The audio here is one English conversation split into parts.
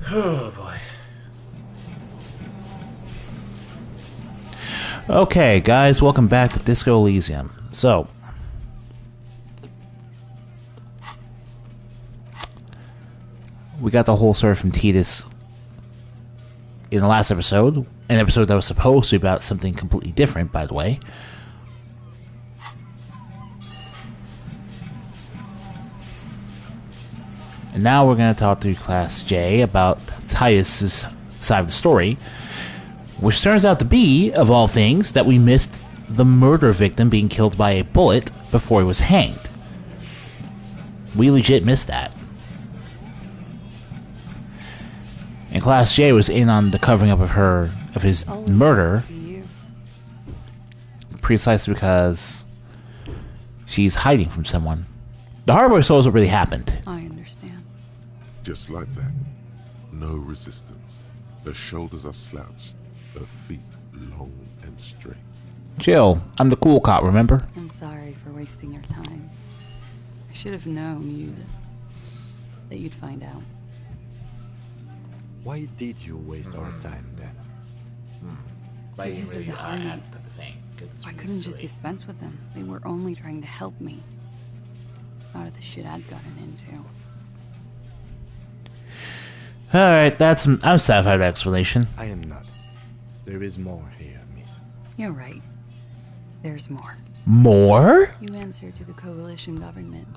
Oh boy. Okay, guys, welcome back to Disco Elysium. So, we got the whole story from Titus in the last episode, an episode that was supposed to be about something completely different, by the way. And now we're going to talk to Klaasje about Titus' side of the story, which turns out to be, of all things, that we missed the murder victim being killed by a bullet before he was hanged. We legit missed that. And Klaasje was in on the covering up of his murder, precisely because she's hiding from someone. The hardware knows what really happened. I understand. Just like that. No resistance. Her shoulders are slouched, her feet long and straight. Chill. I'm the cool cop, remember? I'm sorry for wasting your time. I should have known that you'd find out. Why did you waste our time then? Because of the harmonies. I couldn't just dispense with them. They were only trying to help me. Not of the shit I'd gotten into. Alright, I'm satisfied with that explanation. I am not. There is more here, miss. You're right. There's more. More? You answer to the coalition government,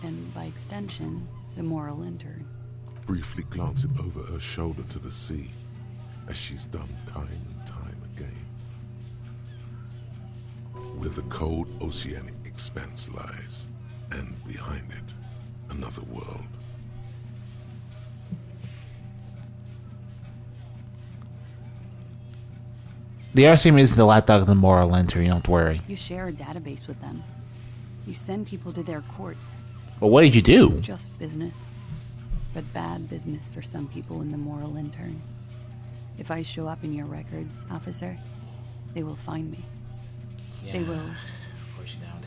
and by extension, the moral intern. Briefly glancing over her shoulder to the sea, as she's done time and time again. Where the cold oceanic expanse lies, and behind it, another world. The RCM is the lapdog of the moral enter, you don't worry. You share a database with them. You send people to their courts. Well, what did you do? Just business. But bad business for some people in the moral intern. If I show up in your records, officer, they will find me. Yeah, they will. Of course you don't.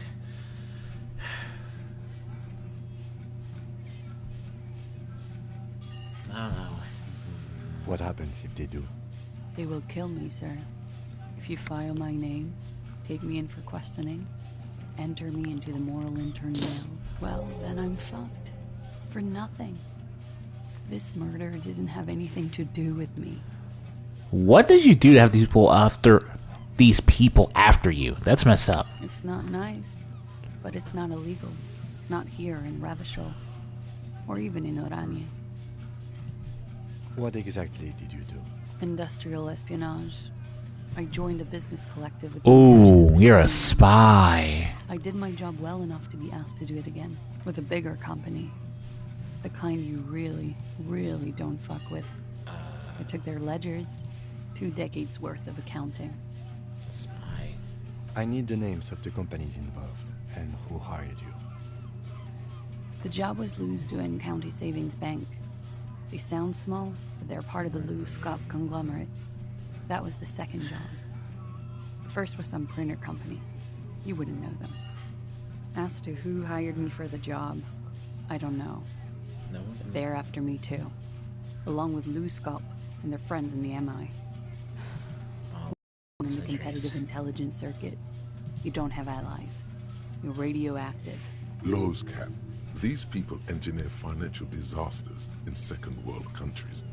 I don't know. What happens if they do? They will kill me, sir. If you file my name, take me in for questioning, enter me into the moral intern mill, well, then I'm fucked. For nothing. This murder didn't have anything to do with me. What did you do to have these people after you? That's messed up. It's not nice, but it's not illegal. Not here in Ravishol, or even in Oranje. What exactly did you do? Industrial espionage. I joined a business collective with... Ooh, you're a spy. I did my job well enough to be asked to do it again, with a bigger company. The kind you really, really don't fuck with. I took their ledgers, 2 decades worth of accounting. Spy. I need the names of the companies involved, and who hired you. The job was Lou's-Duane County Savings Bank. They sound small, but they're part of the Lou-Scott conglomerate. That was the second job. The first was some printer company. You wouldn't know them. As to who hired me for the job, I don't know. No. But they're after me too. Along with Lou-Scott and their friends in the MI. In the competitive intelligence circuit, you don't have allies. You're radioactive. Lowe's Cap. These people engineer financial disasters in second world countries.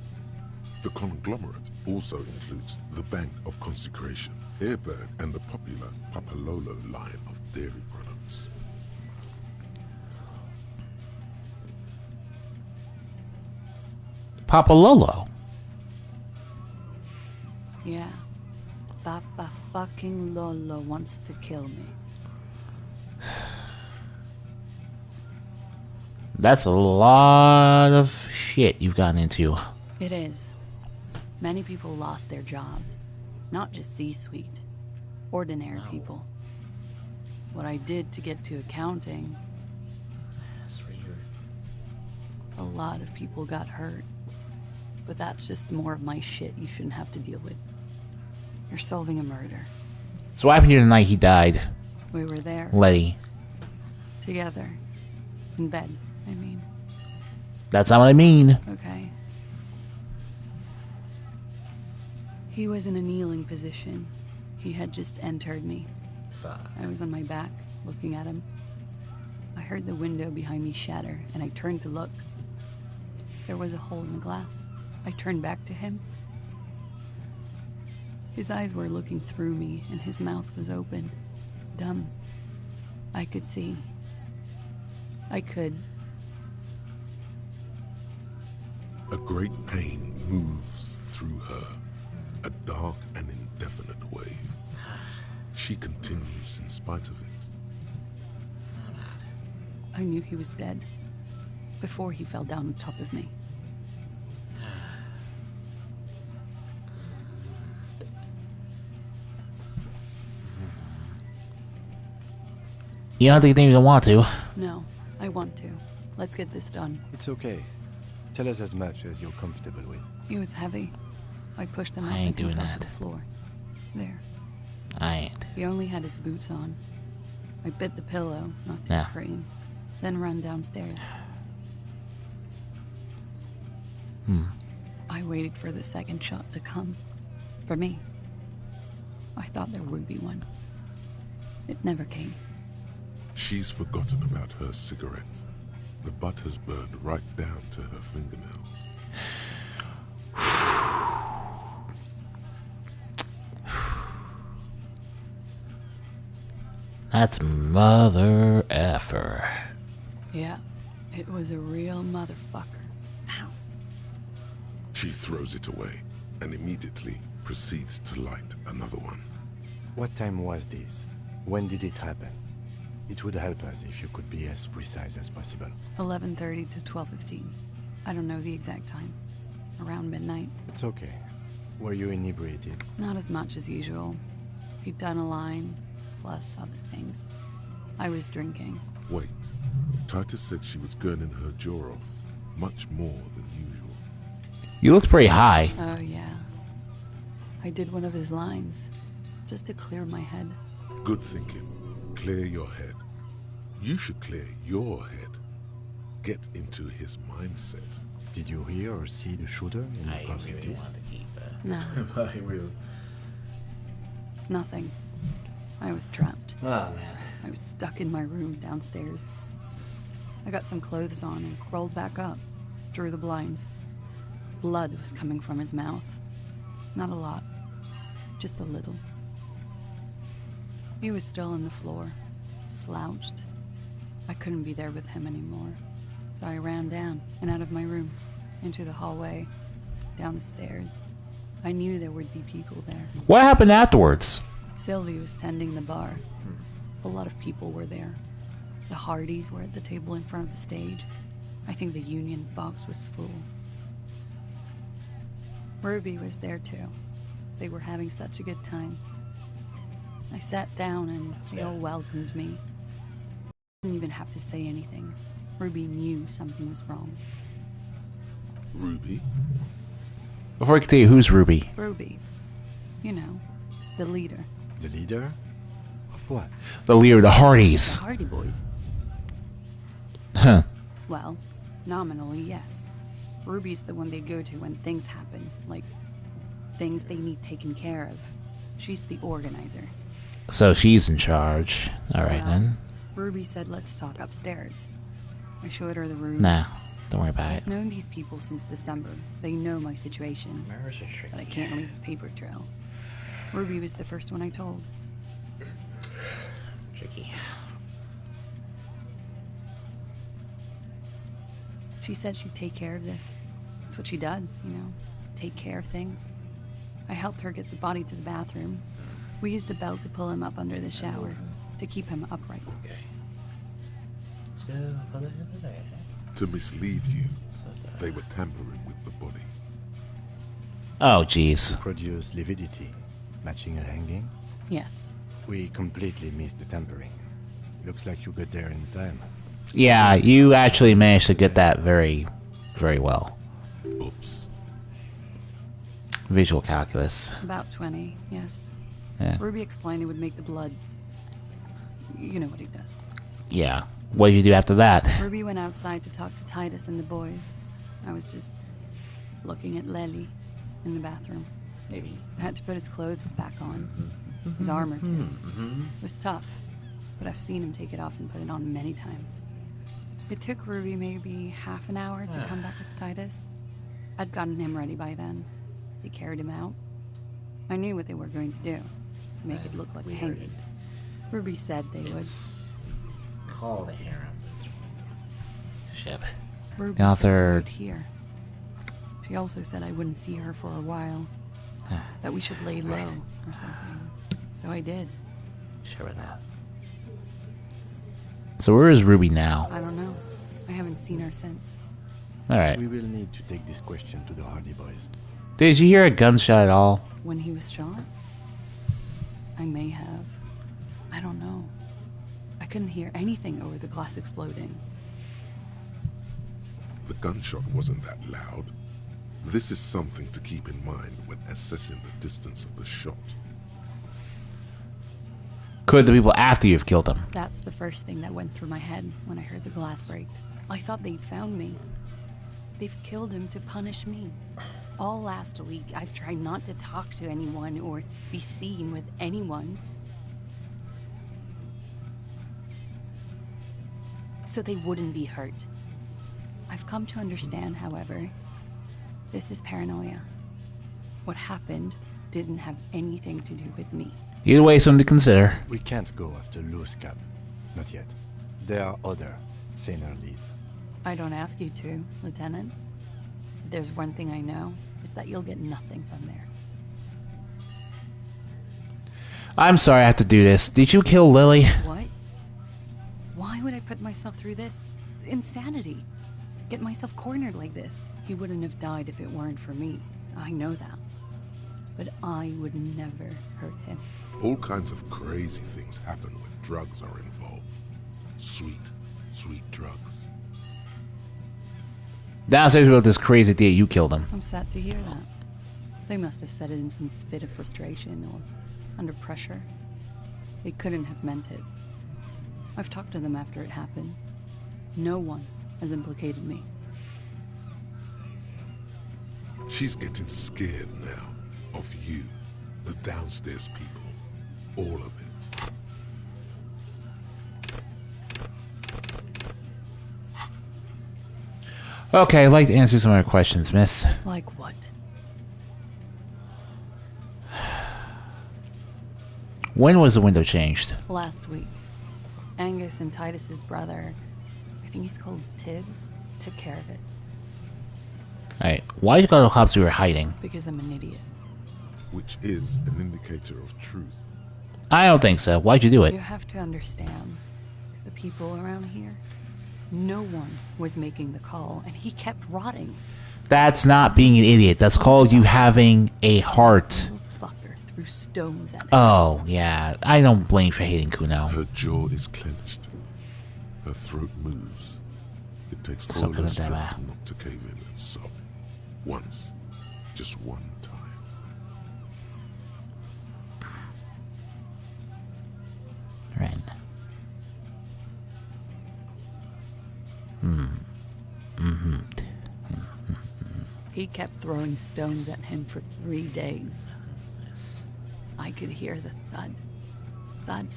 The conglomerate also includes the Bank of Consecration, Airbag, and the popular Papalolo line of dairy products. Papalolo. Yeah. Papa fucking Lolo wants to kill me. That's a lot of shit you've gotten into. It is. Many people lost their jobs. Not just C-suite. Ordinary people. What I did to get to accounting... A lot of people got hurt. But that's just more of my shit you shouldn't have to deal with. You're solving a murder. So what happened here the night he died? We were there. Letty. Together. In bed, I mean. That's not what I mean. Okay. He was in a kneeling position. He had just entered me. Fuck. I was on my back, looking at him. I heard the window behind me shatter, and I turned to look. There was a hole in the glass. I turned back to him. His eyes were looking through me, and his mouth was open. Dumb. I could see. I could. A great pain moves through her, a dark and indefinite wave. She continues in spite of it. I knew he was dead before he fell down on top of me. You don't think you want to? No, I want to. Let's get this done. It's okay. Tell us as much as you're comfortable with. He was heavy. I pushed him I off ain't and doing fell that. to the floor. There. I ain't. He only had his boots on. I bit the pillow, not to Yeah. scream, then ran downstairs. I waited for the second shot to come. For me. I thought there would be one. It never came. She's forgotten about her cigarette. The butt has burned right down to her fingernails. That's mother effer. Yeah, it was a real motherfucker. Ow. She throws it away and immediately proceeds to light another one. What time was this? When did it happen? It would help us if you could be as precise as possible. 11:30 to 12:15. I don't know the exact time. Around midnight. It's okay. Were you inebriated? Not as much as usual. He'd done a line, plus other things. I was drinking. Wait. Titus said she was gurning her jaw off, much more than usual. You looked pretty high. Oh, yeah. I did one of his lines, just to clear my head. Good thinking. Clear your head. You should clear your head. Get into his mindset. Did you hear or see the shooter in the proximity? to keep it. No, I really... nothing. I was trapped. Oh, man. I was stuck in my room downstairs. I got some clothes on and crawled back up, drew the blinds. Blood was coming from his mouth. Not a lot, just a little. He was still on the floor, slouched. I couldn't be there with him anymore, so I ran down and out of my room, into the hallway, down the stairs. I knew there would be people there. What happened afterwards? Sylvie was tending the bar. A lot of people were there. The Hardys were at the table in front of the stage. I think the Union box was full. Ruby was there too. They were having such a good time. I sat down and they all welcomed me. I didn't even have to say anything. Ruby knew something was wrong. Ruby? Before I continue, who's Ruby? Ruby, you know, the leader. The leader? Of what? The leader of the The Hardys. Hardy Boys. Huh. Well, nominally, yes. Ruby's the one they go to when things happen, like things they need taken care of. She's the organizer. So she's in charge. Alright Well, then. Ruby said, let's talk upstairs. I showed her the room. Nah, don't worry about it. I've known these people since December. They know my situation, but I can't leave a paper trail. Ruby was the first one I told. Tricky. She said she'd take care of this. That's what she does, you know, take care of things. I helped her get the body to the bathroom. We used a belt to pull him up under the shower, to keep him upright. Okay. Let's go put it over there. To mislead you, they were tampering with the body. Oh, jeez. Produce lividity, matching a hanging. Yes. We completely missed the tampering. Looks like you got there in time. Yeah, you actually managed to get that very, very well. Oops. Visual calculus. About 20, yes. Yeah. Ruby explained it would make the blood... You know what he does. Yeah. What did you do after that? Ruby went outside to talk to Titus and the boys. I was just looking at Lely in the bathroom. Maybe. I had to put his clothes back on. His armor, too. It was tough, but I've seen him take it off and put it on many times. It took Ruby maybe half an hour to come back with Titus. I'd gotten him ready by then. They carried him out. I knew what they were going to do. Make it look like a hanging. Ruby said they would. Called a harem. Ship. Ruby Author. said here. She also said I wouldn't see her for a while. That we should lay low or something. So I did. Sure with that. So where is Ruby now? I don't know. I haven't seen her since. Alright. We will need to take this question to the Hardy Boys. Did you hear a gunshot at all? When he was shot? I may have. I don't know. I couldn't hear anything over the glass exploding. The gunshot wasn't that loud. This is something to keep in mind when assessing the distance of the shot. Could the people after you have killed him? That's the first thing that went through my head when I heard the glass break. I thought they'd found me. They've killed him to punish me. All last week, I've tried not to talk to anyone or be seen with anyone. So they wouldn't be hurt. I've come to understand, however, this is paranoia. What happened didn't have anything to do with me. Either way, something to consider. We can't go after Loose Cap. Not yet. There are other, saner leads. I don't ask you to, Lieutenant. If there's one thing I know, it's that you'll get nothing from there. I'm sorry I have to do this. Did you kill Lily? What? Why would I put myself through this? Insanity. Get myself cornered like this. He wouldn't have died if it weren't for me. I know that. But I would never hurt him. All kinds of crazy things happen when drugs are involved. Sweet, sweet drugs. Downstairs about this crazy idea you killed him. I'm sad to hear that. They must have said it in some fit of frustration or under pressure. They couldn't have meant it. I've talked to them after it happened. No one has implicated me. She's getting scared now. Of you. The downstairs people. All of it. Okay, I'd like to answer some of your questions, miss. Like what? When was the window changed? Last week. Angus and Titus's brother, I think he's called Tibbs, took care of it. Alright, why you got the cops you were hiding? Because I'm an idiot. Which is an indicator of truth. I don't think so. Why'd you do it? You have to understand, the people around here, no one was making the call, and he kept rotting. That's not being an idiot. That's called you having a heart. Little fucker threw stones at me. Oh, yeah. I don't blame you for hating Kuno. Her jaw is clenched. Her throat moves. It takes So all good her at that, strength not to cave in and sob. Once. Just one time. Right. He kept throwing stones at him for 3 days. I could hear the thud. Thud.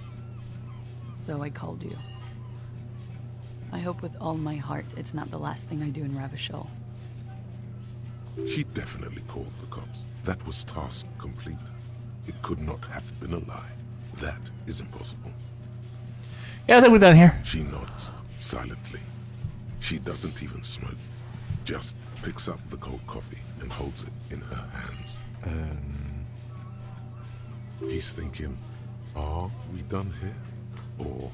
So I called you. I hope with all my heart it's not the last thing I do in Ravishol. She definitely called the cops. That was task complete. It could not have been a lie. That is impossible. Yeah, I think we're done here. She nods, silently. She doesn't even smoke. Just picks up the cold coffee and holds it in her hands. He's thinking, are we done here? Or...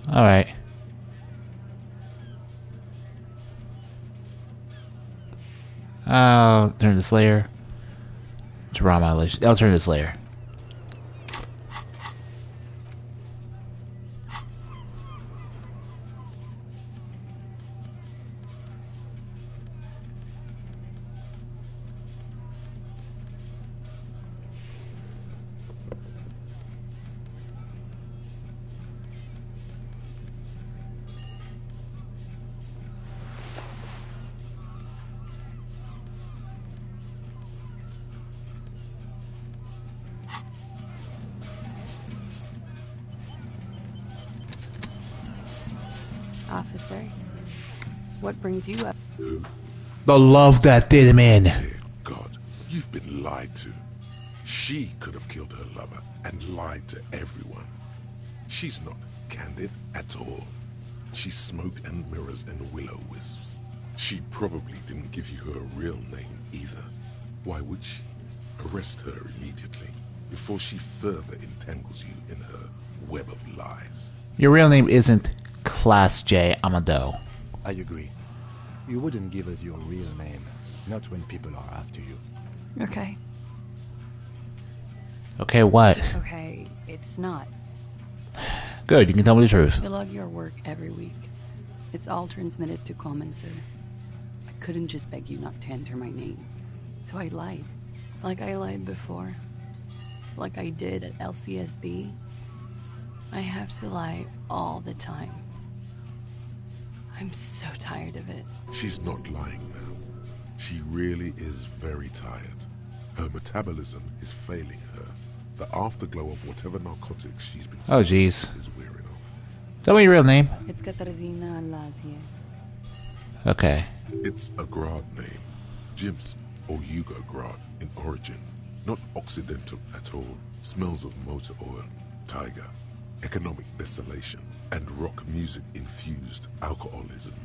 Alright. I'll turn this layer. I'll turn this layer. officer. What brings you up? The love that did him in. Dear God, you've been lied to. She could have killed her lover and lied to everyone. She's not candid at all. She's smoke and mirrors and will-o-wisps. She probably didn't give you her real name either. Why would she? Arrest her immediately before she further entangles you in her web of lies. Your real name isn't Klaasje Amado. I agree. You wouldn't give us your real name, not when people are after you. Okay. Okay, what? Okay, it's not. Good, you can tell me the truth. You log your work every week. It's all transmitted to Common, sir. I couldn't just beg you not to enter my name. So I lied. Like I lied before. Like I did at LCSB. I have to lie all the time. I'm so tired of it. She's not lying now. She really is very tired. Her metabolism is failing her. The afterglow of whatever narcotics she's been Oh, taking jeez. is wearing off. Tell me your real name. It's Katarzyna Elysium. Okay. It's a Grad name. Jim's or Yugo Grad in origin. Not Occidental at all. Smells of motor oil, tiger, economic desolation, and rock music infused alcoholism.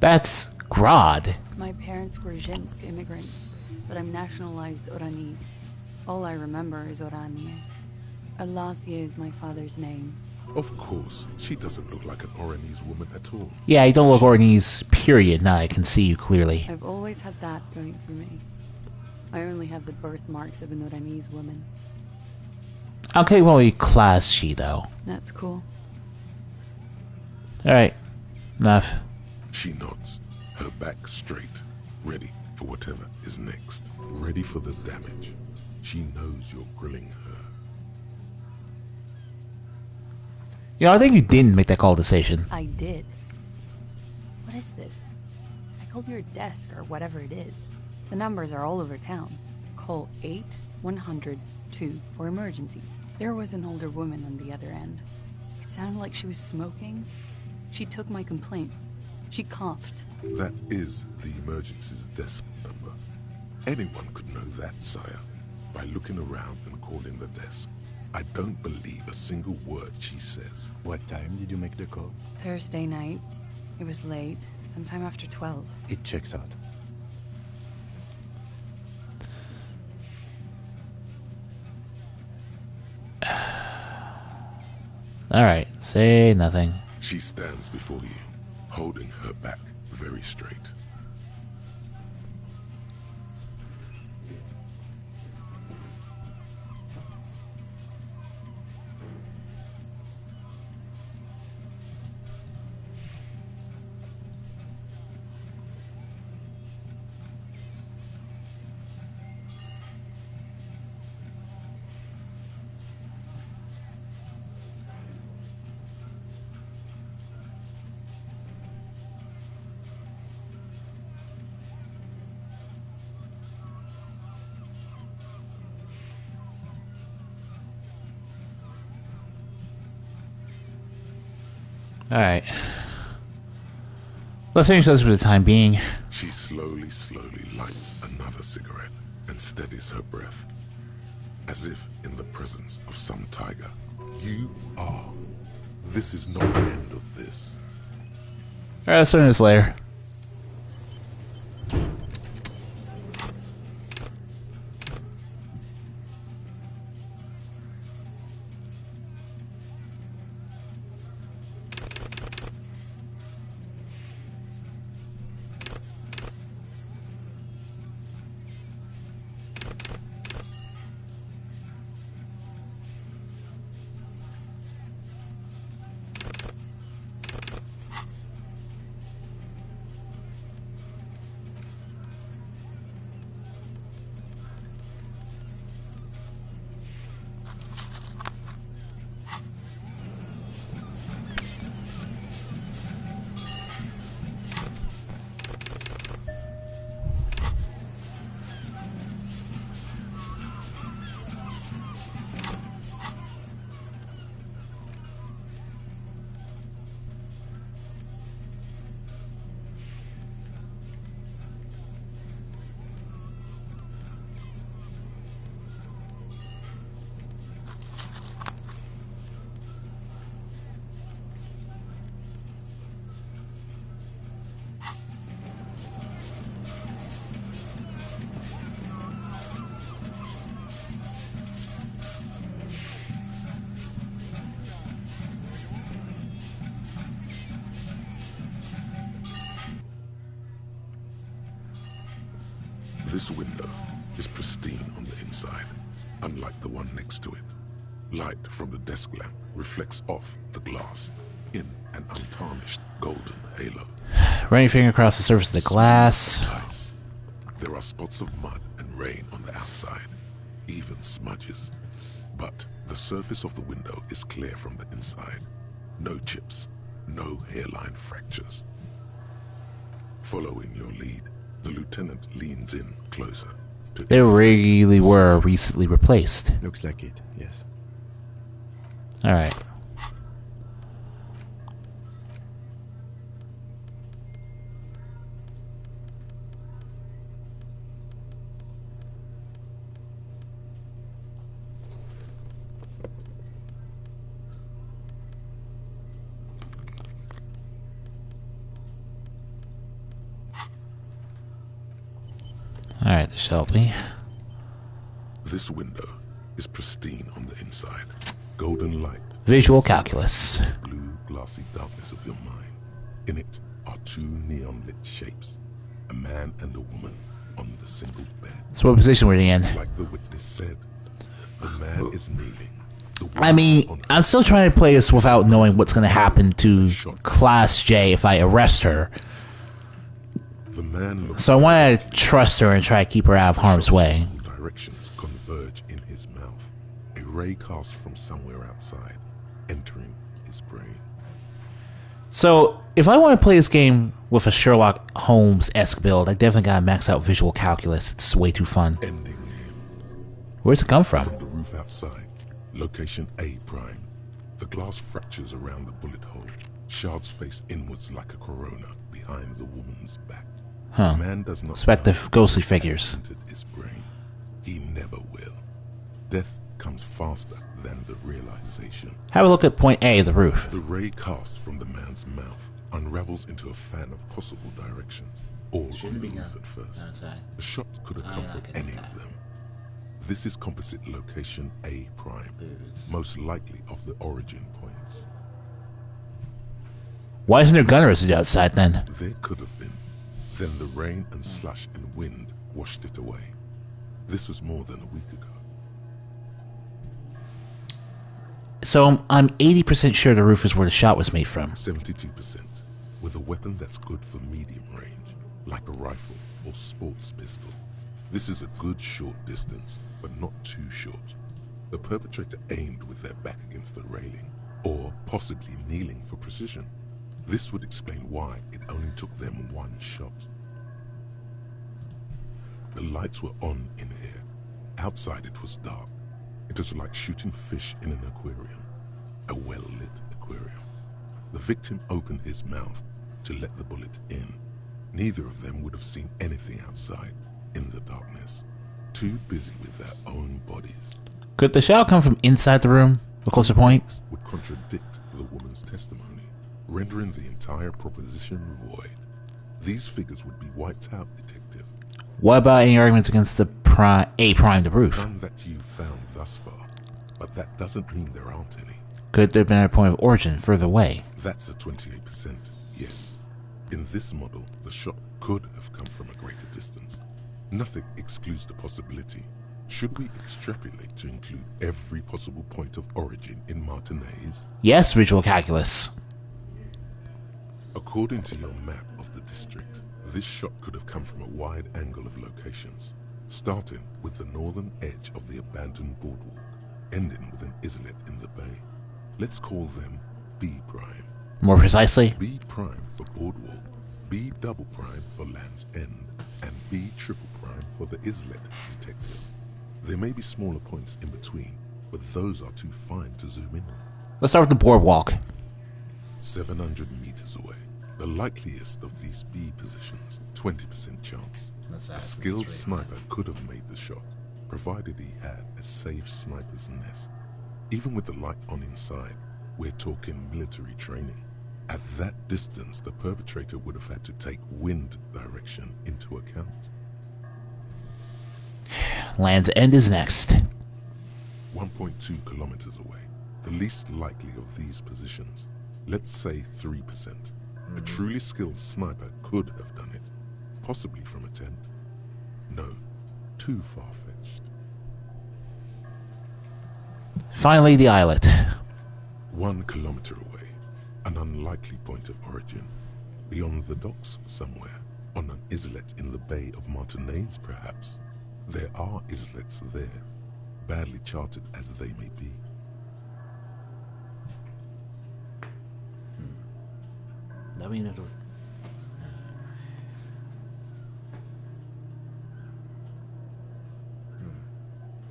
That's Grodd. My parents were Zhemsk immigrants, but I'm nationalized Oranese. All I remember is Oranje. Alasia is my father's name. Of course, she doesn't look like an Oranese woman at all. Yeah, you don't look Ornese, period. Now I can see you clearly. I've always had that going for me. I only have the birthmarks of an Oranese woman. Okay, well, we class she, though. That's cool. Alright. Enough. She nods, her back straight, ready for whatever is next. Ready for the damage. She knows you're grilling her. You know, I think you didn't make that call decision. I did. What is this? I called your desk or whatever it is. The numbers are all over town. Call 8-100-2 for emergencies. There was an older woman on the other end. It sounded like she was smoking. She took my complaint. She coughed. That is the emergency's desk number. Anyone could know that, sire, by looking around and calling the desk. I don't believe a single word she says. What time did you make the call? Thursday night. It was late, sometime after 12. It checks out. Alright, say nothing. She stands before you, holding her back very straight. Alright. Let's finish this for the time being. She slowly lights another cigarette and steadies her breath, as if in the presence of some tiger. You are. This is not the end of this. Alright, let's turn this later. This window is pristine on the inside, unlike the one next to it. Light from the desk lamp reflects off the glass in an untarnished golden halo. Running your finger across the surface of the glass. Ice. There are spots of mud and rain on the outside, even smudges. But the surface of the window is clear from the inside. No chips, no hairline fractures. Following your lead, the lieutenant leans in closer. They really were recently replaced. Looks like it, yes. Alright. Alright, the Shelby. This window is pristine on the inside. Golden light. Visual calculus. Blue, glassy darkness of your mind. In it are two neon-lit shapes. A man and a woman on the single bed. So what position were they in? Like the witness said, the man is kneeling. I mean, I'm still trying to play this without knowing what's going to happen to Klaasje if I arrest her. The man looks So I want to trust her and try to keep her out of harm's way. directions converge in his mouth. A ray cast from somewhere outside, entering his brain. So if I want to play this game with a Sherlock Holmes-esque build, I definitely got to max out visual calculus. It's way too fun. Ending him. Where's it come from? From the roof outside, location A prime. The glass fractures around the bullet hole. Shards face inwards like a corona behind the woman's back. Huh. The man does not Expect the know ghostly what has figures. entered his brain. He never will. Death comes faster than the realization. Have a look at point A, the roof. The ray cast from the man's mouth unravels into a fan of possible directions, all on the roof at first. The shot could have come from any of them. This is composite location A prime, most likely of the origin points. Why isn't there gunners outside then? There could have been. Then the rain and slush and wind washed it away. This was more than a week ago. So I'm 80% sure the roof is where the shot was made from. 72%, with a weapon that's good for medium range, like a rifle or sports pistol. This is a good short distance, but not too short. The perpetrator aimed with their back against the railing, or possibly kneeling for precision. This would explain why it only took them one shot. The lights were on in here. Outside it was dark. It was like shooting fish in an aquarium, a well-lit aquarium. The victim opened his mouth to let the bullet in. Neither of them would have seen anything outside in the darkness, too busy with their own bodies. Could the shot come from inside the room? A closer point? Would contradict the woman's testimony, rendering the entire proposition void. These figures would be wiped out, detective. What about any arguments against the A prime, the roof? None that you've found thus far, but that doesn't mean there aren't any. Could there have been a point of origin further away? That's a 28%, yes. In this model, the shot could have come from a greater distance. Nothing excludes the possibility. Should we extrapolate to include every possible point of origin in Martinez? Yes, visual calculus. According to your map of the district, this shot could have come from a wide angle of locations, starting with the northern edge of the abandoned boardwalk, ending with an islet in the bay. Let's call them B prime. More precisely? B prime for boardwalk, B double prime for Land's End, and B triple prime for the islet, detective. There may be smaller points in between, but those are too fine to zoom in on. Let's start with the boardwalk. 700 meters away. The likeliest of these B positions, 20% chance. A skilled sniper could have made the shot, provided he had a safe sniper's nest. Even with the light on inside, we're talking military training. At that distance, the perpetrator would have had to take wind direction into account. Land's End is next. 1.2 kilometers away, the least likely of these positions. Let's say 3%. A truly skilled sniper could have done it, possibly from a tent. No, too far-fetched. Finally, the islet. 1 kilometer away, an unlikely point of origin. Beyond the docks somewhere, on an islet in the Bay of Martinaise perhaps. There are islets there, badly charted as they may be. I mean, it's...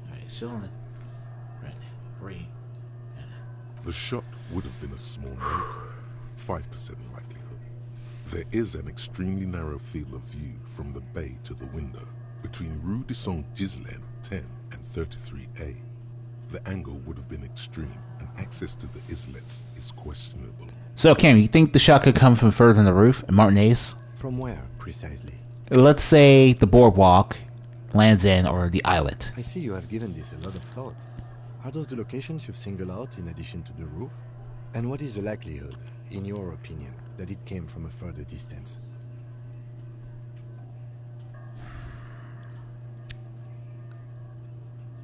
Alright, still on it. Right. Three. The shot would have been a small miracle, 5% likelihood. There is an extremely narrow field of view from the bay to the window, between Rue de Saint-Ghislain 10 and 33A. The angle would have been extreme, and access to the islets is questionable. So, Cam, you think the shot could come from further than the roof at Martinaise? From where, precisely? Let's say the boardwalk, Land's End, or the islet. I see you have given this a lot of thought. Are those the locations you've singled out in addition to the roof? And what is the likelihood, in your opinion, that it came from a further distance?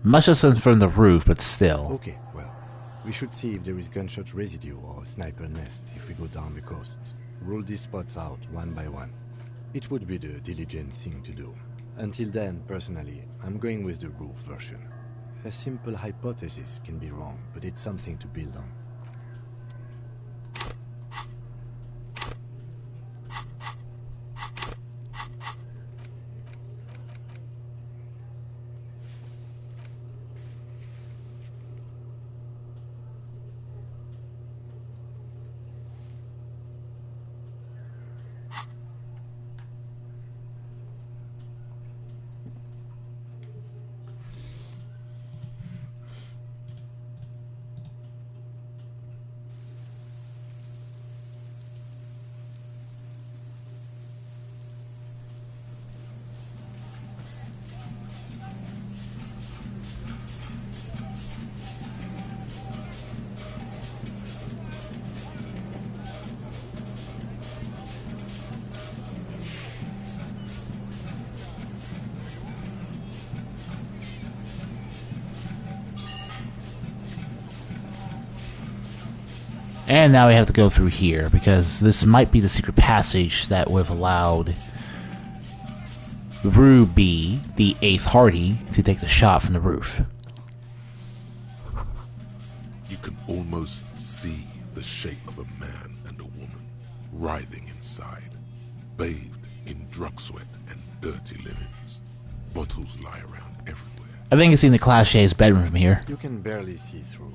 Much less than from the roof, but still. Okay, well, we should see if there is gunshot residue or sniper nests if we go down the coast. Rule these spots out one by one. It would be the diligent thing to do. Until then, personally, I'm going with the roof version. A simple hypothesis can be wrong, but it's something to build on. And now we have to go through here, because this might be the secret passage that would have allowed Ruby, the 8th Hardy, to take the shot from the roof. You can almost see the shape of a man and a woman writhing inside, bathed in drug sweat and dirty linens. Bottles lie around everywhere. I think it's in the Klaasje's bedroom from here. You can barely see through.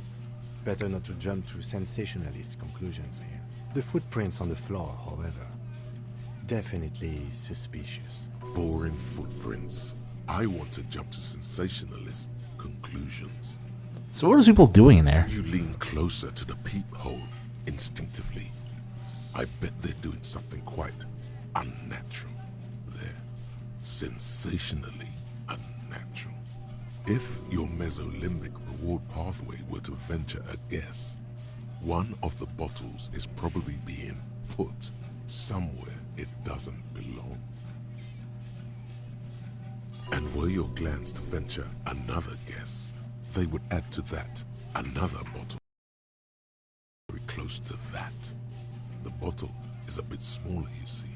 Better not to jump to sensationalist conclusions here. The footprints on the floor, however, definitely suspicious. Boring footprints. I want to jump to sensationalist conclusions. So what are those people doing in there? You lean closer to the peephole instinctively. I bet they're doing something quite unnatural. They're sensationally unnatural. If your mesolimbic reward pathway were to venture a guess, one of the bottles is probably being put somewhere it doesn't belong. And were your glands to venture another guess, they would add to that another bottle very close to that. The bottle is a bit smaller, you see.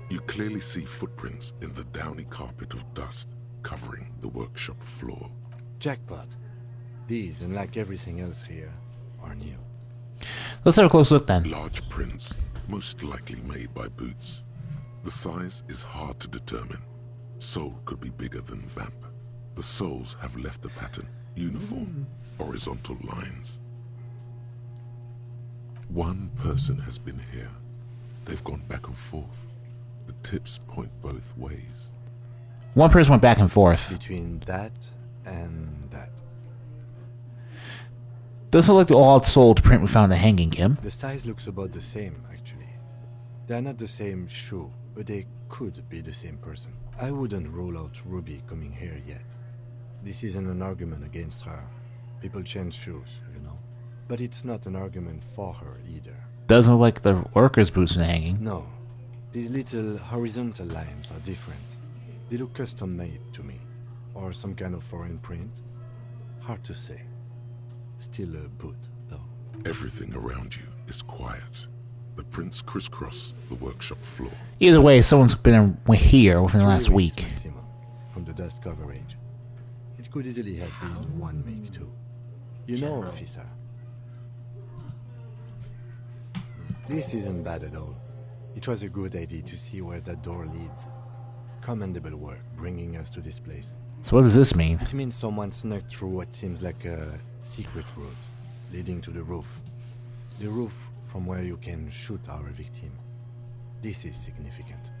You clearly see footprints in the downy carpet of dust covering the workshop floor. Jackpot. These, unlike everything else here, are new. Let's have a close look then. Large prints, most likely made by boots. The size is hard to determine. Sole could be bigger than vamp. The soles have left the pattern, uniform, horizontal lines. One person has been here. They've gone back and forth. The tips point both ways. One person went back and forth. Between that and that. Doesn't look like the all-sold print we found in the hanging, Kim. The size looks about the same, actually. They're not the same shoe, but they could be the same person. I wouldn't rule out Ruby coming here yet. This isn't an argument against her. People change shoes, you know. But it's not an argument for her either. Doesn't look like the workers' boots are hanging. No. These little horizontal lines are different. They look custom-made to me. Or some kind of foreign print. Hard to say. Still a boot, though. Everything around you is quiet. The prints crisscross the workshop floor. Either way, someone's been here within the 3 last weeks week. maximum, from the dust coverage. It could easily have been 1 week too. You know, officer. This isn't bad at all. It was a good idea to see where that door leads. Commendable work bringing us to this place. So what does this mean? It means someone snuck through what seems like a secret route leading to the roof. The roof from where you can shoot our victim. This is significant.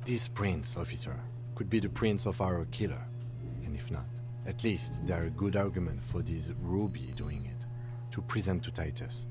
These prints, officer, could be the prints of our killer. And if not, at least they're a good argument for this Ruby doing it, to present to Titus.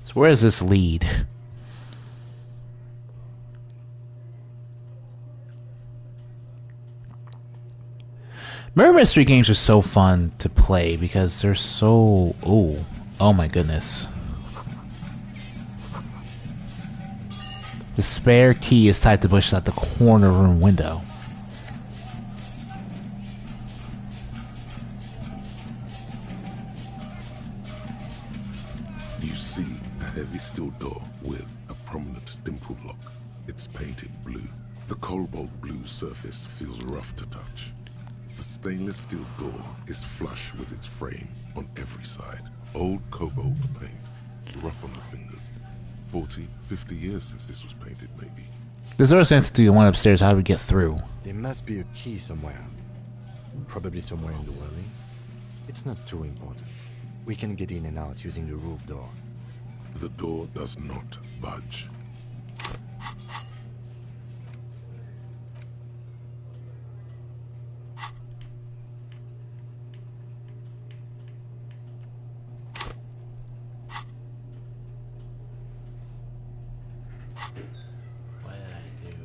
So where does this lead? Murder mystery games are so fun to play because they're so... Oh my goodness. The spare key is tied to bushes at the corner room window. You see a heavy steel door with a prominent dimple lock. It's painted blue. The cobalt blue surface feels rough to touch. The stainless steel door is flush with its frame on every side. Old cobalt paint, rough on the fingers. 40, 50 years since this was painted, maybe. There's no sense to the one upstairs. How do we get through? There must be a key somewhere. Probably somewhere in the building. It's not too important. We can get in and out using the roof door. The door does not budge. What did I do?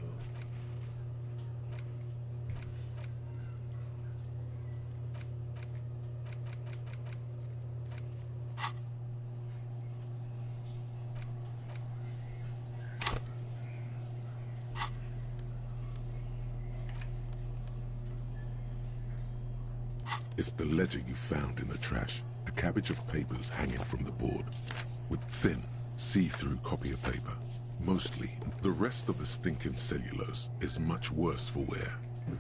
It's the ledger you found in the trash. A cabbage of papers hanging from the board, with thin, see-through copier paper. Mostly, the rest of the stinking cellulose is much worse for wear,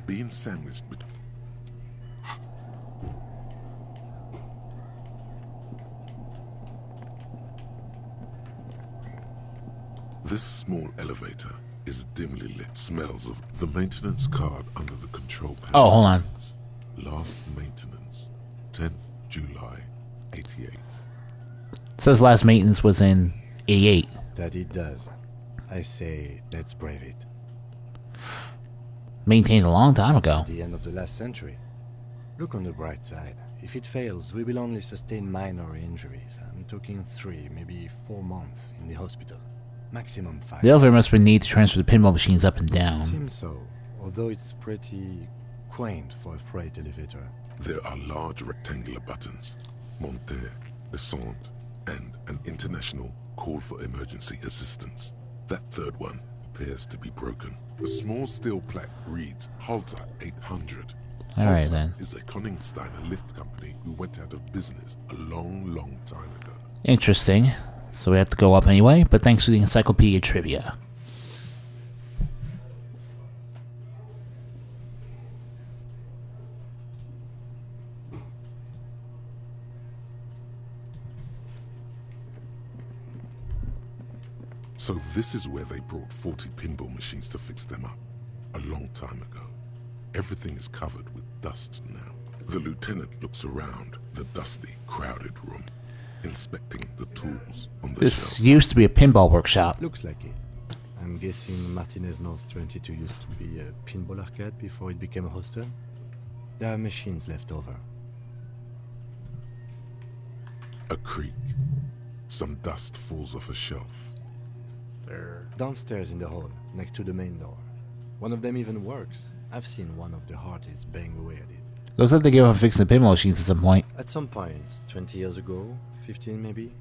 being sandwiched between. This small elevator is dimly lit. Smells of the maintenance card under the control panel. Oh, hold on. Last maintenance, 10th July, 88. It says last maintenance was in 88. That it does. I say, let's brave it. Maintained a long time ago. At the end of the last century. Look on the bright side. If it fails, we will only sustain minor injuries. I'm talking 3, maybe 4 months in the hospital. Maximum 5. The elevator must have been needed to transfer the pinball machines up and down. Seems so, although it's pretty quaint for a freight elevator. There are large rectangular buttons. Monter, descente, and an international call for emergency assistance. That third one appears to be broken. A small steel plaque reads Halter 800. Alright Halter then. is a Koningsteiner lift company who went out of business a long, long time ago. Interesting. So we have to go up anyway, but thanks for the encyclopedia trivia. So this is where they brought 40 pinball machines to fix them up. A long time ago. Everything is covered with dust now. The lieutenant looks around the dusty, crowded room, inspecting the tools on the This shelf. used to be a pinball workshop. Looks like it. I'm guessing Martinez North 22 used to be a pinball arcade before it became a hostel. There are machines left over. A creak. Some dust falls off a shelf. Downstairs in the hall, next to the main door. One of them even works. I've seen one of the artists bang away at it. Looks like they gave up fixing the pinball machines at some point. At some point, 20 years ago, 15 maybe,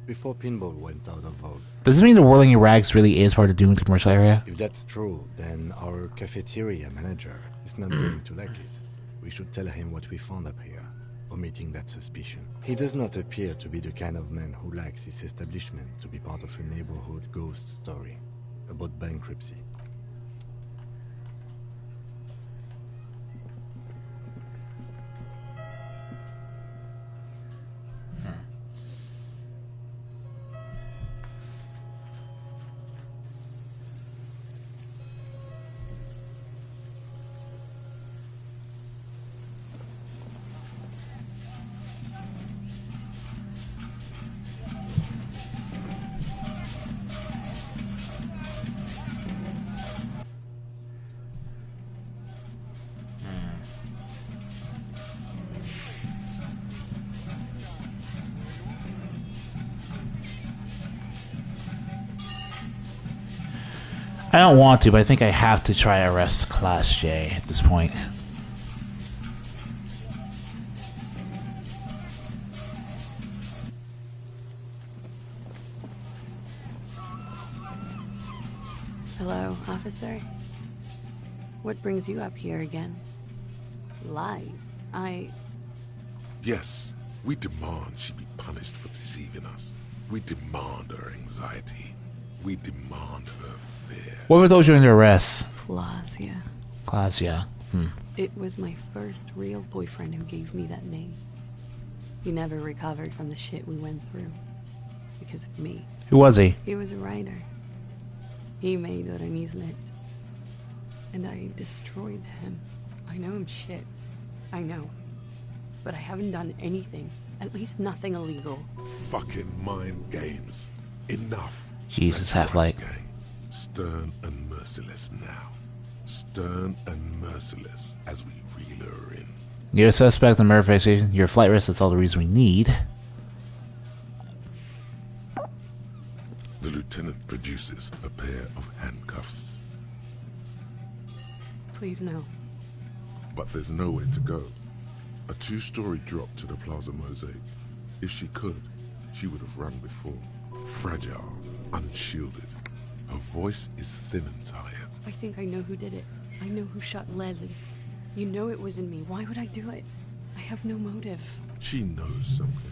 before pinball went out of vogue. Does this mean the Whirling in Rags really is part of Doom commercial area? If that's true, then our cafeteria manager is not going to like it. We should tell him what we found up here, omitting that suspicion. He does not appear to be the kind of man who likes his establishment to be part of a neighborhood ghost story about bankruptcy. I don't want to, but I think I have to try arrest Klaasje at this point. Hello, officer. What brings you up here again? Lies. Yes, we demand she be punished for deceiving us. We demand her anxiety. We demand her fear. What were those during the arrest? Klaasje. Klaasje. It was my first real boyfriend who gave me that name. He never recovered from the shit we went through. Because of me. Who was he? He was a writer. He made Orenislet. And I destroyed him. I know I'm shit. I know. But I haven't done anything. At least nothing illegal. Fucking mind games. Enough. Jesus, That's Half-Light. right, gang. Stern and merciless now. Stern and merciless as we reel her in. You're a suspect in the murder investigation. You're a flight risk. That's all the reason we need. The lieutenant produces a pair of handcuffs. Please no. But there's nowhere to go. A two-story drop to the Plaza Mosaic. If she could, she would have run before. Fragile, unshielded. Her voice is thin and tired. I think I know who did it. I know who shot Leslie. You know it wasn't me. Why would I do it? I have no motive. She knows something.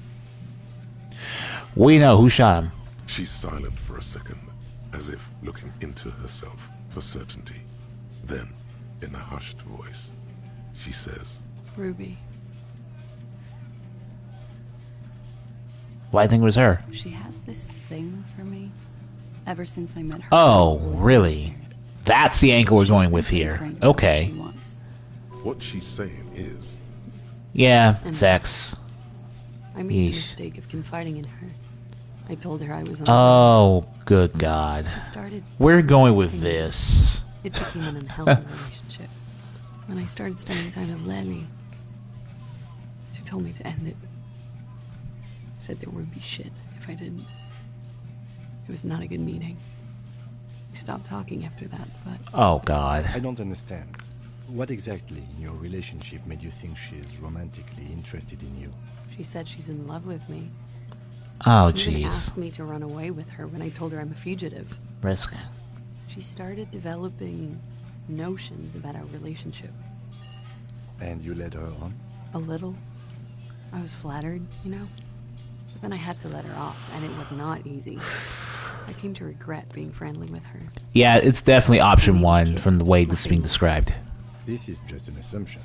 We know who shot him. She's silent for a second, as if looking into herself for certainty. Then, in a hushed voice, she says, Ruby. Why do I think it was her? She has this thing for me. Ever since I met her. Oh, when I was really? downstairs. That's the angle we're She's going my with here. boyfriend, what Okay. she wants. what she's saying is, Yeah, And- sex. I made the Yeesh. mistake of confiding in her. I told her I was on Oh, good God. It started. We're going with this. It became an unhealthy relationship. When I started spending time with Lely, she told me to end it. Said there would be shit if I didn't. It was not a good meeting. We stopped talking after that, but Oh, God. I don't understand. What exactly in your relationship made you think she is romantically interested in you? she said she's in love with me. Oh, She even jeez. asked me to run away with her when I told her I'm a fugitive. Risk. She started developing notions about our relationship. And you led her on? A little. I was flattered, you know? But then I had to let her off, and it was not easy. I came to regret being friendly with her. Yeah, it's definitely option one from the way this is being described. This is just an assumption.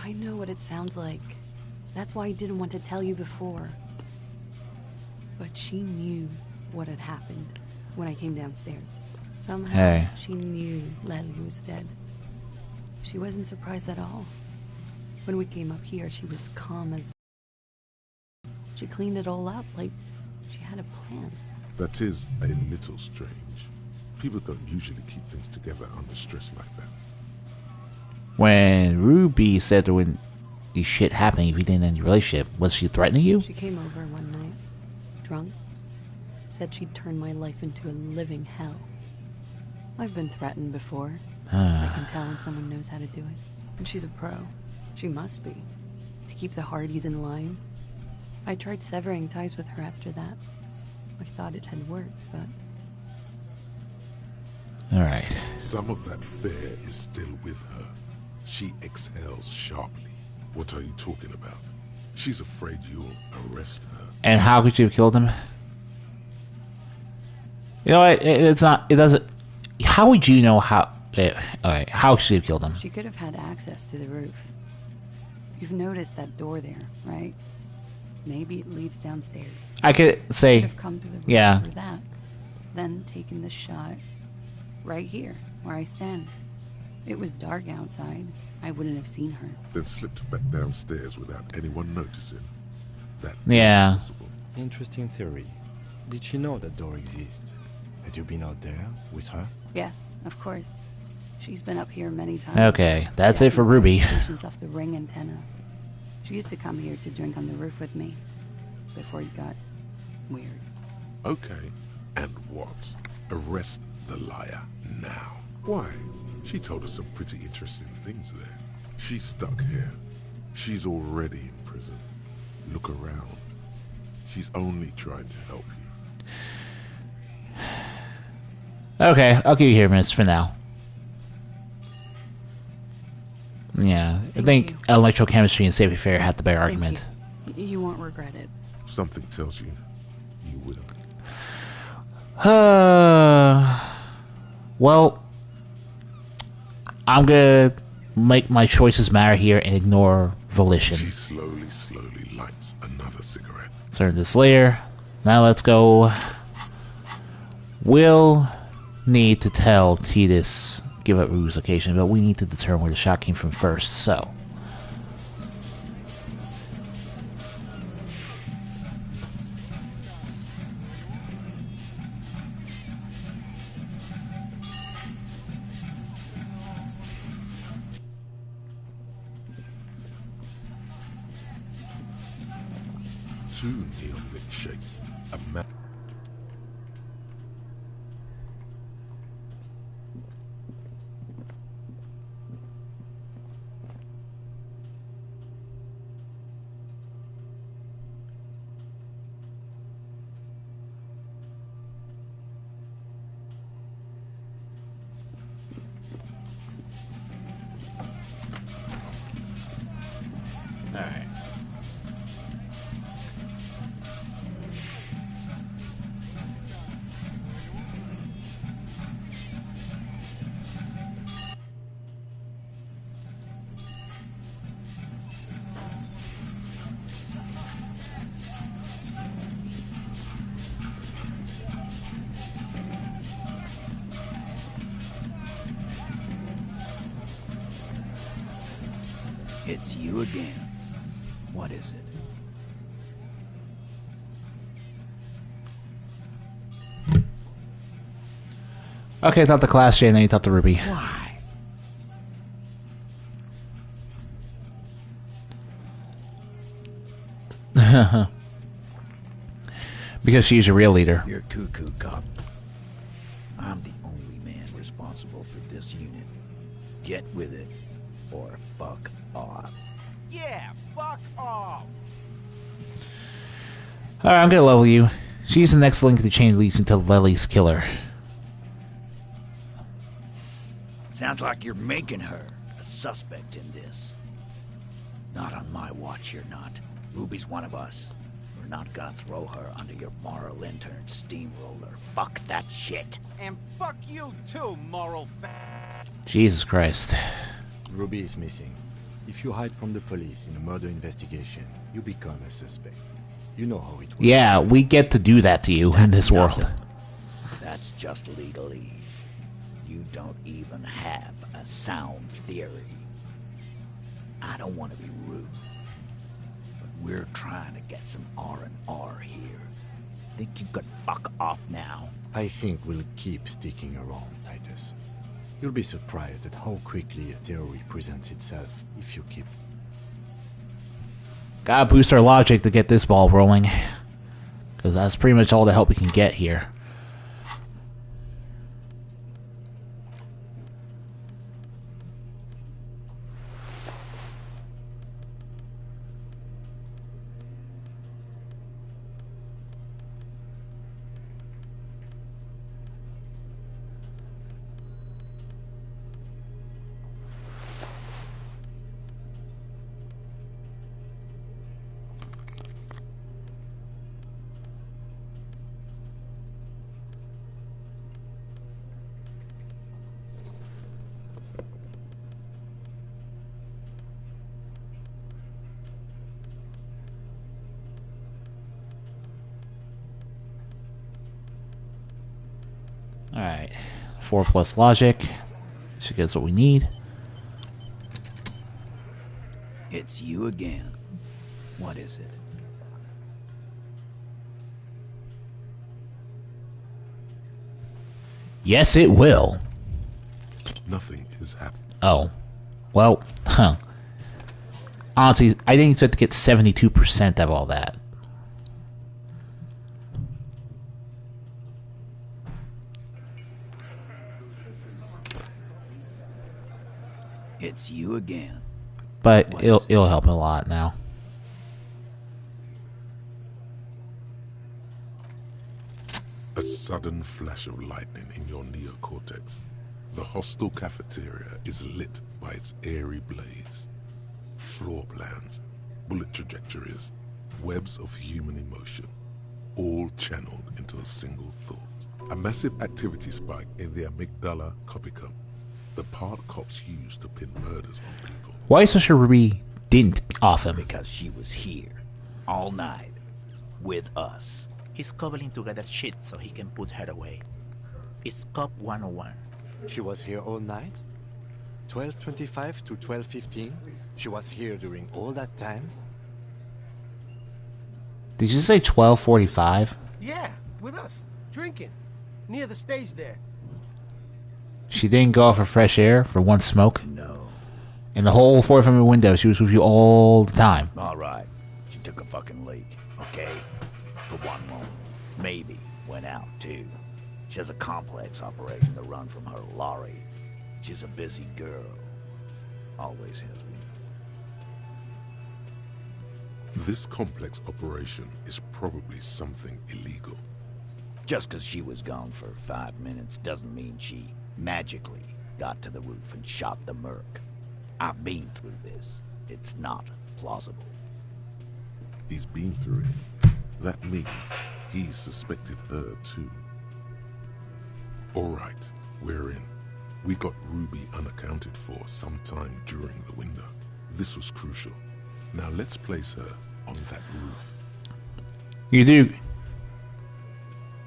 I know what it sounds like. That's why I didn't want to tell you before. But she knew what had happened. when I came downstairs. Somehow, Hey. she knew Lely was dead. She wasn't surprised at all. When we came up here, she was calm as... She cleaned it all up like she had a plan. That is a little strange. People don't usually keep things together under stress like that. When Ruby said there wouldn't be shit happening if you didn't end your relationship, was she threatening you? She came over one night, drunk, said she'd turn my life into a living hell. I've been threatened before. I can tell when someone knows how to do it. And she's a pro. She must be. To keep the Hardys in line. I tried severing ties with her after that. I thought it had worked, but... Alright. Some of that fear is still with her. She exhales sharply. What are you talking about? She's afraid you'll arrest her. And how could you have killed him? You know what? It's not... It doesn't... How would you know how... Alright, how should you have killed him? She could have had access to the roof. You've noticed that door there, right? Maybe it leads downstairs. I could say... Could have come to the roof yeah. for that. Then taken the shot right here, where I stand. It was dark outside. I wouldn't have seen her. Then slipped back downstairs without anyone noticing. That Yeah. is possible. Interesting theory. Did she know that door exists? Had you been out there with her? Yes, of course. She's been up here many times. Okay, that's it for Ruby. Stations off the ring antenna. She used to come here to drink on the roof with me before it got weird. Okay, and what? Arrest the liar now. Why? She told us some pretty interesting things there. She's stuck here. She's already in prison. Look around. She's only trying to help you. Okay, I'll give you here, miss, for now. Yeah, I Thank think you. electrochemistry and safety fair had the better Thank argument. you. You won't regret it. Something tells you you will. Well, I'm gonna make my choices matter here and ignore volition. She slowly lights another cigarette. Turn this layer. Now let's go. We'll need to tell Titus give up Ruby's location, but we need to determine where the shot came from first, so. Two neon-lit shapes. A map. Alright. It's you again. What is it? Okay, talk to Klaasje and then you talk to Ruby. Why? Because she's your real leader. You're cuckoo, cop. I'm the only man responsible for this unit. Get with it, or fuck off. Yeah, fuck off! Alright, I'm gonna level you. She's the next link in the chain that leads into Lely's killer. Sounds like you're making her a suspect in this. Not on my watch, you're not. Ruby's one of us. We're not gonna throw her under your moral intern steamroller. Fuck that shit. And fuck you too, moral fat. Jesus Christ. Ruby is missing. If you hide from the police in a murder investigation, you become a suspect. You know how it works. Yeah, we get to do that to you in this world. That's just legalese. You don't even have a sound theory. I don't want to be rude, but we're trying to get some R&R here. Think you could fuck off now? I think we'll keep sticking around, Titus. You'll be surprised at how quickly a theory presents itself if you keep... Gotta boost our logic to get this ball rolling. Because that's pretty much all the help we can get here. Alright. 4 plus logic. Should get us what we need. It's you again. What is it? Yes, it will. Nothing is happening. Oh. Well, huh. Honestly, I didn't expect to get 72% of all that. It's you again. But it'll help a lot now. A sudden flash of lightning in your neocortex. The hostile cafeteria is lit by its airy blaze. Floor plans, bullet trajectories, webs of human emotion, all channeled into a single thought. A massive activity spike in the amygdala copicum, the part cops use to pin murders on people. Why is Mr. Ruby didn't off him? Because she was here. All night. With us. He's cobbling together shit so he can put her away. It's Cop 101. She was here all night? 12:25 to 12:15? She was here during all that time? Did you say 12:45? Yeah, with us. Drinking. Near the stage there. She didn't go out for fresh air for one smoke? No. In the whole 45-minute window, she was with you all the time. Alright. She took a fucking leak. Okay? For one moment. Maybe. Went out, too. She has a complex operation to run from her lorry. She's a busy girl. Always has been. This complex operation is probably something illegal. Just because she was gone for 5 minutes doesn't mean she magically got to the roof and shot the merc. I've been through this. It's not plausible. He's been through it. That means he suspected her too. Alright, we're in. We got Ruby unaccounted for sometime during the window. This was crucial. Now let's place her on that roof. You do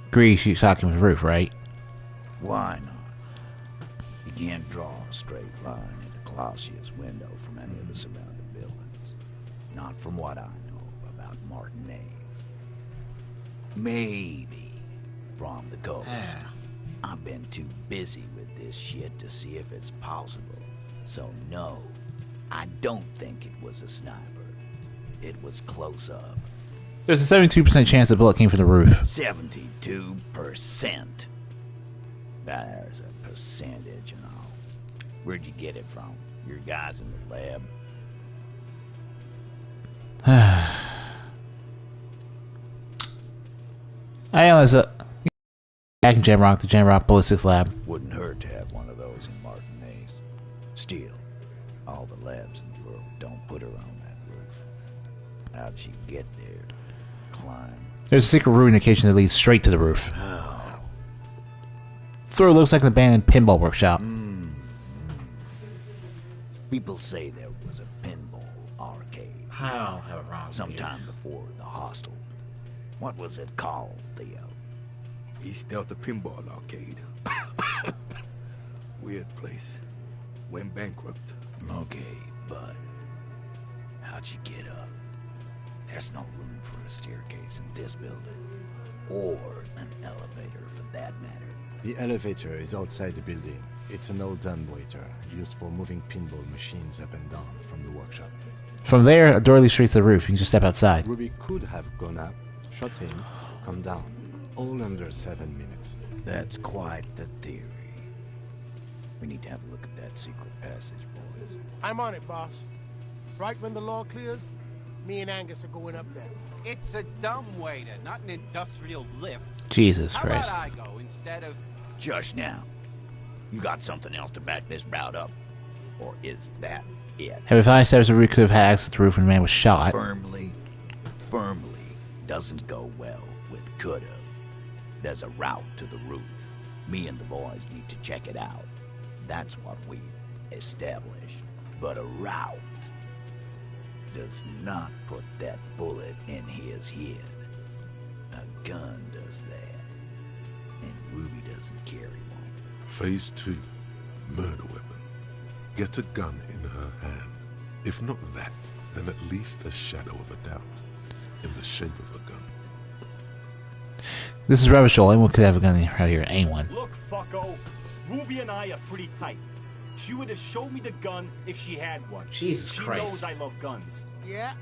agree she's talking with the roof, right? Why not? You can't draw a straight line into Klaasje's window from any of the surrounding buildings. Not from what I know about Martinez. Maybe from the coast. I've been too busy with this shit to see if it's possible. So no, I don't think it was a sniper. It was close up. There's a 72% chance the bullet came from the roof. 72%. There's a percentage and all. Where'd you get it from? Your guys in the lab? I know there's a back in Jamrock, the Jamrock Ballistics Lab. Wouldn't hurt to have one of those in Martinez. Still, all the labs in the world don't put her on that roof. How'd she get there? Climb? There's a secret route indication that leads straight to the roof. Oh. Floor looks like an abandoned pinball workshop. People say there was a pinball arcade. I don't have it wrong. Sometime before the hostel. What was it called, Theo? East Delta Pinball Arcade. Weird place. Went bankrupt. Okay, but how'd you get up? There's no room for a staircase in this building. Or an elevator, for that matter. The elevator is outside the building. It's an old dumbwaiter used for moving pinball machines up and down from the workshop. From there, a door leads straight to the roof. You can just step outside. Ruby could have gone up, shot him, come down. All under 7 minutes. That's quite the theory. We need to have a look at that secret passage, boys. I'm on it, boss. Right when the law clears, me and Angus are going up there. It's a dumbwaiter, not an industrial lift. Jesus How Christ. about I go instead of... Just now. You got something else to back this route up? Or is that it? Have we finally established that Ruby could have had access to the roof when the man was shot? Firmly doesn't go well with could've. There's a route to the roof. Me and the boys need to check it out. That's what we established. But a route does not put that bullet in his head. A gun does that. And Ruby doesn't carry one. Phase 2. Murder weapon. Get a gun in her hand. If not that, then at least a shadow of a doubt. In the shape of a gun. This is Revachol. Anyone could have a gun right here. Anyone. Look, fucko. Ruby and I are pretty tight. She would have showed me the gun if she had one. Jesus she Christ. knows I love guns. Yeah,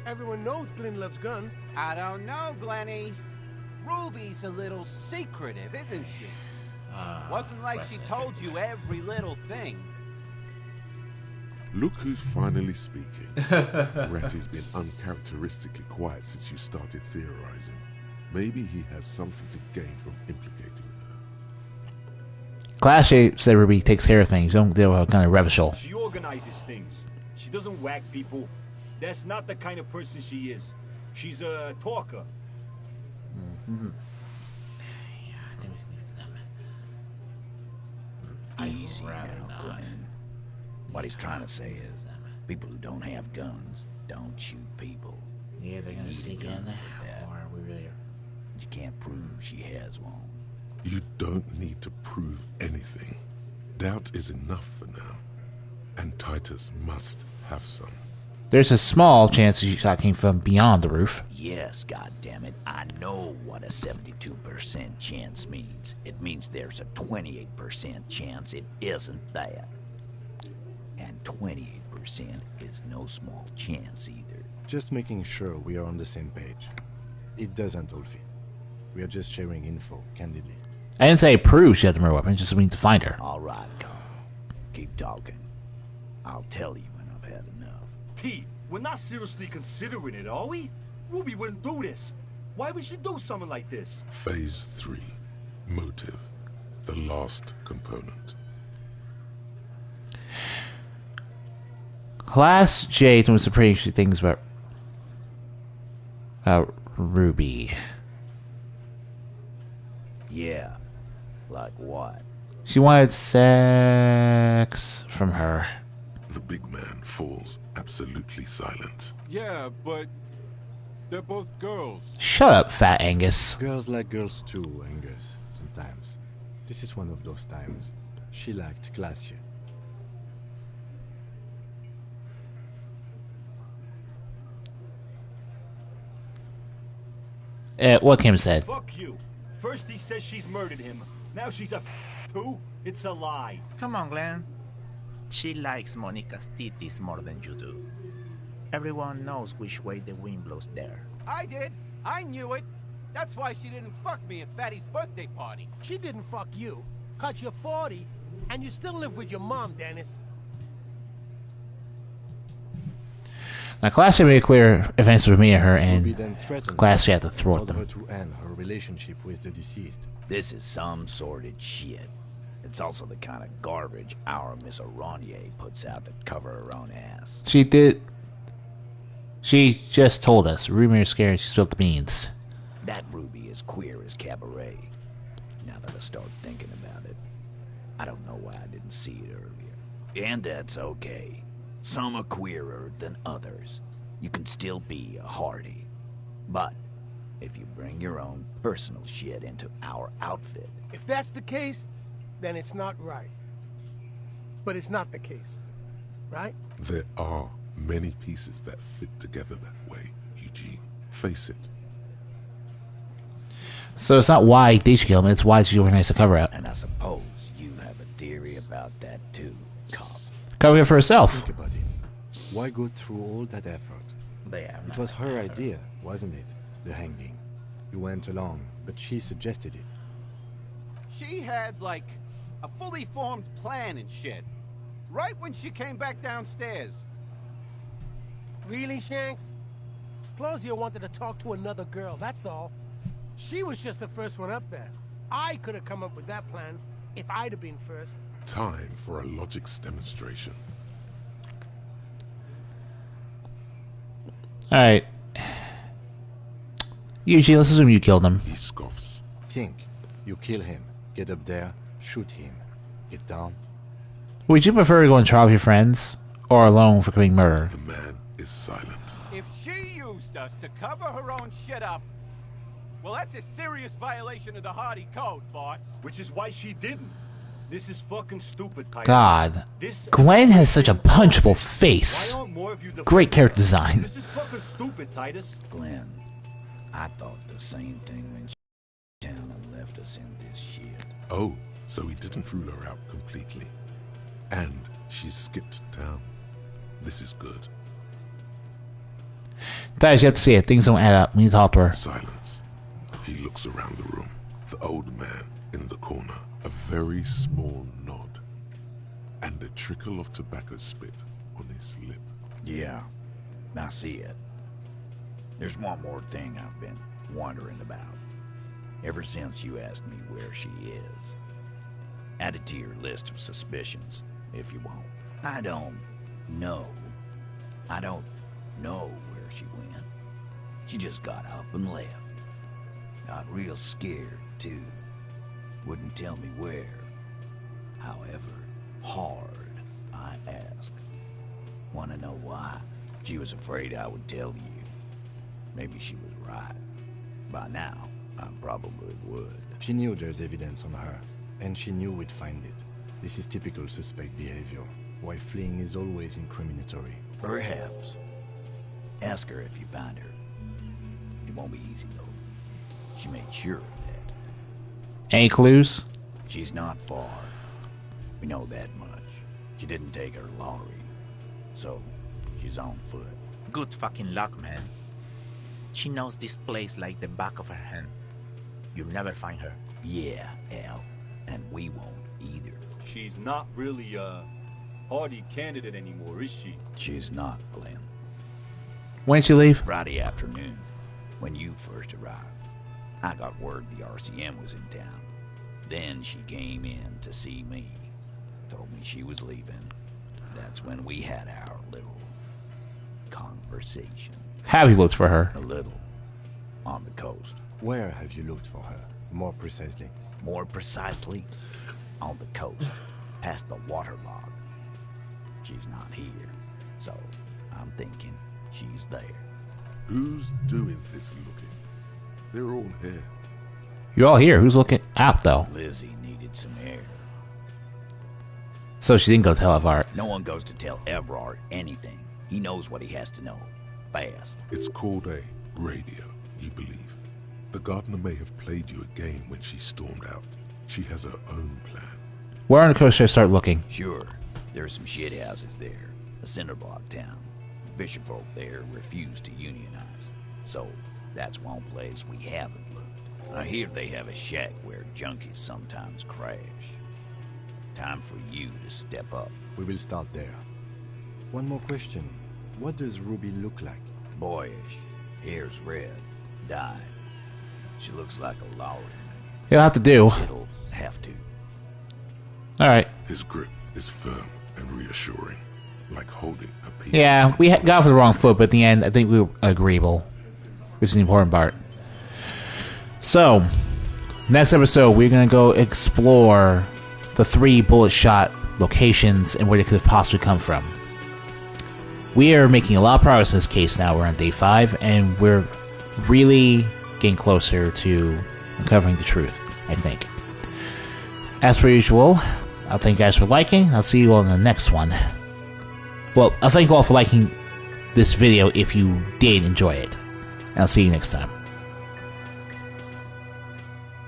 everyone knows Glenn loves guns. I don't know, Glenny. Ruby's a little secretive, isn't she? Wasn't like she told you every little thing. Look who's finally speaking. Ratty's been uncharacteristically quiet since you started theorizing. Maybe he has something to gain from implicating her. Klaasje said Ruby takes care of things. Don't deal with a gun of Revachol. She organizes things. She doesn't whack people. That's not the kind of person she is. She's a talker. Mm-hmm. Easy now, Glenn. What he's trying to say is, people who don't have guns don't shoot people. Yeah, they're gonna sneak in, or are we really? You can't prove she has one. You don't need to prove anything. Doubt is enough for now. And Titus must have some. There's a small chance the shot came from beyond the roof. Yes, goddammit, I know what a 72% chance means. It means there's a 28% chance it isn't that. And 28% is no small chance either. Just making sure we are on the same page. It doesn't all fit. We are just sharing info, candidly. I didn't say prove she had the murder weapon, just we need to find her. All right, Carl. Keep talking. I'll tell you when I've had enough. Pete, we're not seriously considering it, are we? Ruby wouldn't do this. Why would she do something like this? Phase 3. Motive. The last component. Klaasje doing some pretty interesting things about Ruby. Yeah. Like what? She wanted sex from her. The big man falls absolutely silent. Yeah, but they're both girls. Shut up, fat Angus. Girls like girls too, Angus, sometimes. This is one of those times. She liked Klaasje. What Kim said. Fuck you. First he says she's murdered him. Now she's a who? It's a lie. Come on, Glenn. She likes Monica's titties more than you do. Everyone knows which way the wind blows there. I did. I knew it. That's why she didn't fuck me at Fatty's birthday party. She didn't fuck you. Cause you're 40, and you still live with your mom, Dennis. Now, Klaasje made it clear events with me and her, and Ruby then threatened Klaasje had to thwart told her them. to end her relationship with the deceased. This is some sordid shit. It's also the kind of garbage our Miss Aronier puts out to cover her own ass. She did. She just told us. Ruby is scared. She spilled the beans. That Ruby is queer as cabaret. Now that I start thinking about it, I don't know why I didn't see it earlier. And that's okay. Some are queerer than others. You can still be a Hardy. But if you bring your own personal shit into our outfit. If that's the case, then it's not right. But it's not the case, right? There are many pieces that fit together that way, Eugene. Face it. So it's not why they should kill him, it's why she organized a cover-up. And I suppose you have a theory about that too, cop. Cover it for herself. Think about it. Why go through all that effort? It was her idea, wasn't it? The hanging. You went along, but she suggested it. She had, like, a fully formed plan and shit. Right when she came back downstairs. Really, Shanks? Klaasje wanted to talk to another girl, that's all. She was just the first one up there. I could have come up with that plan if I'd have been first. Time for a logics demonstration. Alright. Eugene, let's assume you killed him. He scoffs. Think. You kill him. Get up there. Shoot him. Get down. Would you prefer to go on trial with your friends, or alone for committing murder? The man is silent. If she used us to cover her own shit up, well, that's a serious violation of the Hardy Code, boss. Which is why she didn't. This is fucking stupid, Titus. God. This Glenn has such a punchable face. Why aren't more of you the Great character design. This is fucking stupid, Titus. Glenn, I thought the same thing when she down and left us in this shit. Oh, so he didn't rule her out completely. And she skipped town. This is good. Guys, you have to see it. Things don't add up. We need to talk to her. Silence. He looks around the room. The old man in the corner. A very small nod. And a trickle of tobacco spit on his lip. Yeah, I see it. There's one more thing I've been wondering about. Ever since you asked me where she is. Add it to your list of suspicions, if you won't. I don't know where she went. She just got up and left. Got real scared, too. Wouldn't tell me where. However hard I asked. Want to know why? She was afraid I would tell you. Maybe she was right. By now, I probably would. She knew there's evidence on her, and she knew we'd find it. This is typical suspect behavior. Why fleeing is always incriminatory. Perhaps. Ask her if you find her. It won't be easy, though. She made sure of that. Any clues? She's not far. We know that much. She didn't take her lorry. So, she's on foot. Good fucking luck, man. She knows this place like the back of her hand. You'll never find her. Yeah, Al. And we won't either. She's not really a Hardy candidate anymore, is she? She's not, Glenn. When did she leave? Friday afternoon, when you first arrived. I got word the RCM was in town. Then she came in to see me. Told me she was leaving. That's when we had our little conversation. Have you looked for her? A little. On the coast. Where have you looked for her? More precisely. More precisely, on the coast, past the waterlog. She's not here, so I'm thinking she's there. Who's doing this looking? They're all here. You're all here. Who's looking out, though? Lizzie needed some air. So she didn't go tell Evrard. No one goes to tell Evrard anything. He knows what he has to know. Fast. It's called a radio, you believe. The gardener may have played you a game when she stormed out. She has her own plan. Where on the coast should I start looking? Sure. There are some shit houses there. A cinderblock town. Fisherfolk there refuse to unionize. So, that's one place we haven't looked. I hear they have a shack where junkies sometimes crash. Time for you to step up. We will start there. One more question. What does Ruby look like? Boyish. Hair's red. Dyed. She looks like a lawyer. You'll have to do. It'll have to. Alright. His grip is firm and reassuring, like holding a piece. Yeah, we got off the wrong foot, but at the end, I think we were agreeable. Which is the important part. So, next episode, we're going to go explore the 3 bullet shot locations and where they could possibly come from. We are making a lot of progress in this case now. We're on day 5, and we're really getting closer to uncovering the truth, I think. As per usual, I'll thank you guys for liking. I'll see you all in the next one. Well, I'll thank you all for liking this video if you did enjoy it. And I'll see you next time.